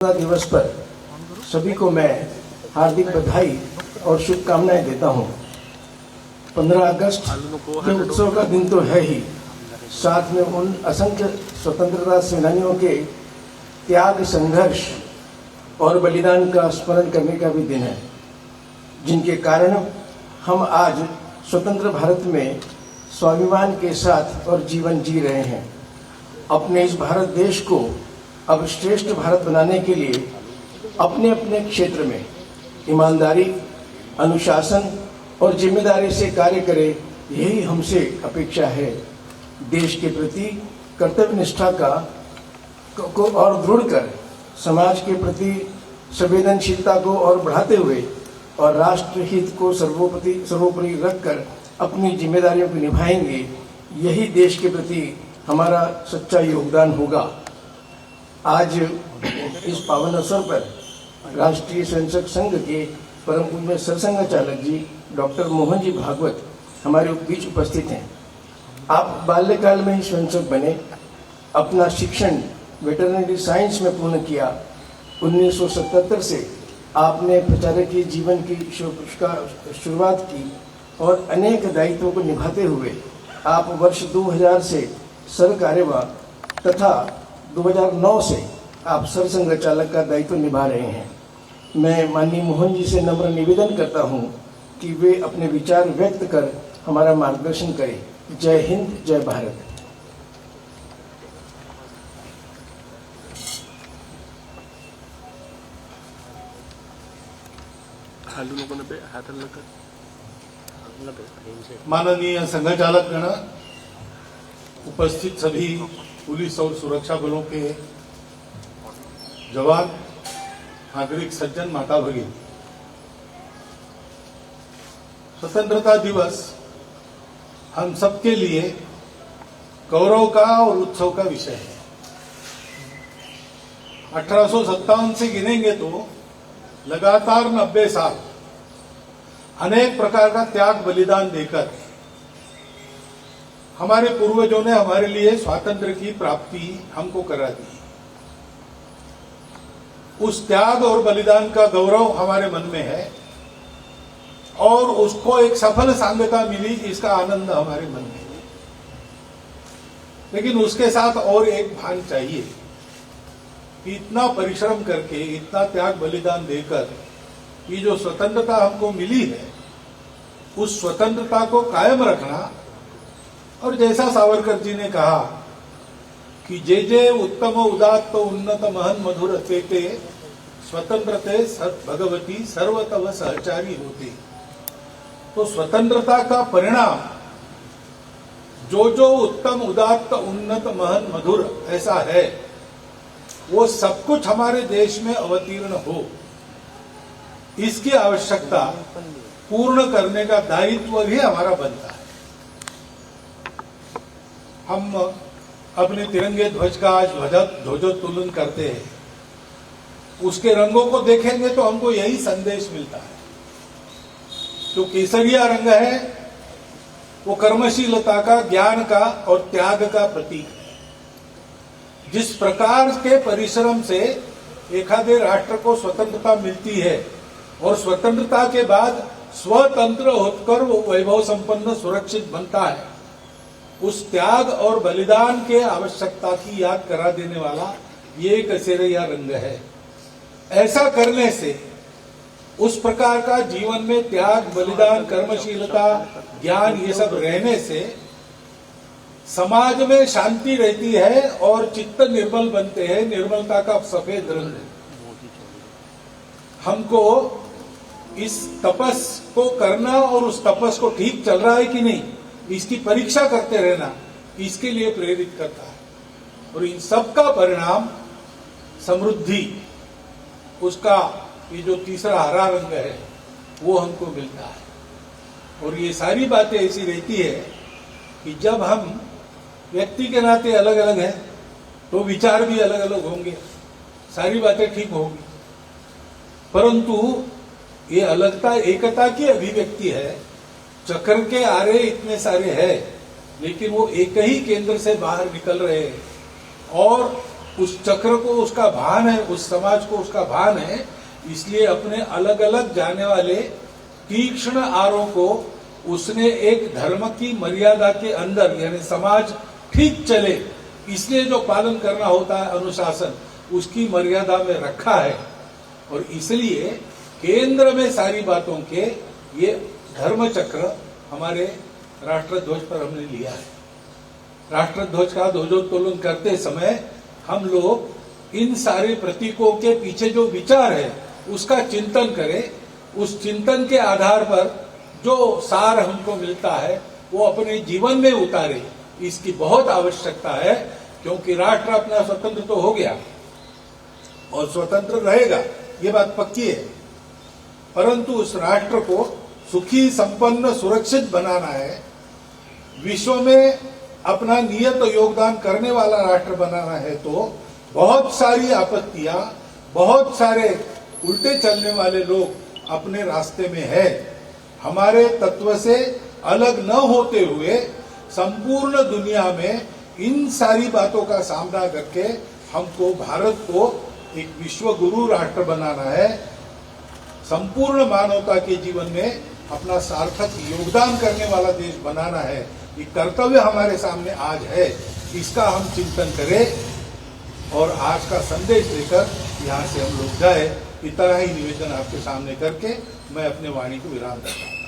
दिवस पर सभी को मैं हार्दिक बधाई और शुभकामनाएं देता हूं। 15 अगस्त के उत्सव का दिन तो है ही, साथ में उन असंख्य स्वतंत्रता सेनानियों के त्याग, संघर्ष और बलिदान का स्मरण करने का भी दिन है, जिनके कारण हम आज स्वतंत्र भारत में स्वाभिमान के साथ और जीवन जी रहे हैं। अपने इस भारत देश को अब श्रेष्ठ भारत बनाने के लिए अपने अपने क्षेत्र में ईमानदारी, अनुशासन और जिम्मेदारी से कार्य करें, यही हमसे अपेक्षा है। देश के प्रति कर्तव्य निष्ठा को और दृढ़ कर समाज के प्रति संवेदनशीलता को और बढ़ाते हुए और राष्ट्र हित को सर्वोपरि रखकर अपनी जिम्मेदारियों को निभाएंगे, यही देश के प्रति हमारा सच्चा योगदान होगा। आज इस पावन अवसर पर राष्ट्रीय स्वयंसेवक संघ के परम पूज्य सरसंघ चालक जी डॉक्टर मोहन जी भागवत हमारे बीच उपस्थित हैं। आप बाल्यकाल में ही स्वयंसेवक बने, अपना शिक्षण वेटरनरी साइंस में पूर्ण किया। 1977 से आपने प्रचारकीय जीवन की शुरुआत की और अनेक दायित्वों को निभाते हुए आप वर्ष 2000 से सरकार्यवाह तथा 2009 से आप सरसंघ चालक का दायित्व निभा रहे हैं। मैं माननीय मोहन जी से नम्र निवेदन करता हूं कि वे अपने विचार व्यक्त कर हमारा मार्गदर्शन करें। जय हिंद, जय भारत। माननीय संघ चालक गण, उपस्थित सभी पुलिस और सुरक्षा बलों के जवान, नागरिक सज्जन, माता भगिनी, स्वतंत्रता दिवस हम सबके लिए गौरव का और उत्सव का विषय है। 1857 से गिनेंगे तो लगातार 90 साल अनेक प्रकार का त्याग बलिदान देकर हमारे पूर्वजों ने हमारे लिए स्वातंत्र्य की प्राप्ति हमको करा दी। उस त्याग और बलिदान का गौरव हमारे मन में है और उसको एक सफल सांगता मिली, इसका आनंद हमारे मन में है। लेकिन उसके साथ और एक भान चाहिए कि इतना परिश्रम करके, इतना त्याग बलिदान देकर ये जो स्वतंत्रता हमको मिली है, उस स्वतंत्रता को कायम रखना। और जैसा सावरकर जी ने कहा कि जे जे उत्तम उदात्त उन्नत महन मधुर तेते स्वतंत्रते भगवती सर्वतव सहचारी होते। तो स्वतंत्रता का परिणाम जो उत्तम उदात्त उन्नत महन मधुर ऐसा है, वो सब कुछ हमारे देश में अवतीर्ण हो, इसकी आवश्यकता पूर्ण करने का दायित्व भी हमारा बनता है। हम अपने तिरंगे ध्वज का आज ध्वजोत्तोलन करते हैं। उसके रंगों को देखेंगे तो हमको यही संदेश मिलता है। जो केसरिया रंग है वो कर्मशीलता का, ज्ञान का और त्याग का प्रतीक है। जिस प्रकार के परिश्रम से एखादे राष्ट्र को स्वतंत्रता मिलती है और स्वतंत्रता के बाद स्वतंत्र होकर वो वैभव संपन्न सुरक्षित बनता है, उस त्याग और बलिदान के आवश्यकता की याद करा देने वाला ये केसरिया रंग है। ऐसा करने से, उस प्रकार का जीवन में त्याग, बलिदान, कर्मशीलता, ज्ञान, ये सब रहने से समाज में शांति रहती है और चित्त निर्मल बनते हैं। निर्मलता का सफेद रंग हमको इस तपस को करना और उस तपस को ठीक चल रहा है कि नहीं, इसकी परीक्षा करते रहना, इसके लिए प्रेरित करता है। और इन सब का परिणाम समृद्धि, उसका ये जो तीसरा हरा रंग है वो हमको मिलता है। और ये सारी बातें ऐसी रहती है कि जब हम व्यक्ति के नाते अलग अलग हैं तो विचार भी अलग अलग होंगे, सारी बातें ठीक होंगी, परंतु ये अलगता एकता की अभिव्यक्ति है। चक्र के आरे इतने सारे हैं, लेकिन वो एक ही केंद्र से बाहर निकल रहे हैं और उस चक्र को उसका भान है, उस समाज को उसका भान है, इसलिए अपने अलग अलग जाने वाले तीक्ष्ण आरों को उसने एक धर्म की मर्यादा के अंदर, यानी समाज ठीक चले इसलिए जो पालन करना होता है अनुशासन, उसकी मर्यादा में रखा है। और इसलिए केंद्र में सारी बातों के ये धर्म चक्र हमारे राष्ट्रध्वज पर हमने लिया है। राष्ट्रध्वज का ध्वजोत्तोलन करते समय हम लोग इन सारे प्रतीकों के पीछे जो विचार है उसका चिंतन करें, उस चिंतन के आधार पर जो सार हमको मिलता है वो अपने जीवन में उतारे, इसकी बहुत आवश्यकता है। क्योंकि राष्ट्र अपना स्वतंत्र तो हो गया और स्वतंत्र रहेगा, ये बात पक्की है, परंतु उस राष्ट्र को सुखी, संपन्न, सुरक्षित बनाना है, विश्व में अपना नियत योगदान करने वाला राष्ट्र बनाना है, तो बहुत सारी आपत्तियां, बहुत सारे उल्टे चलने वाले लोग अपने रास्ते में है। हमारे तत्व से अलग न होते हुए संपूर्ण दुनिया में इन सारी बातों का सामना करके हमको भारत को एक विश्व गुरु राष्ट्र बनाना है, संपूर्ण मानवता के जीवन में अपना सार्थक योगदान करने वाला देश बनाना है। ये कर्तव्य हमारे सामने आज है, इसका हम चिंतन करें और आज का संदेश लेकर यहाँ से हम लोग जाए। इतना ही निवेदन आपके सामने करके मैं अपने वाणी को विराम देता हूँ।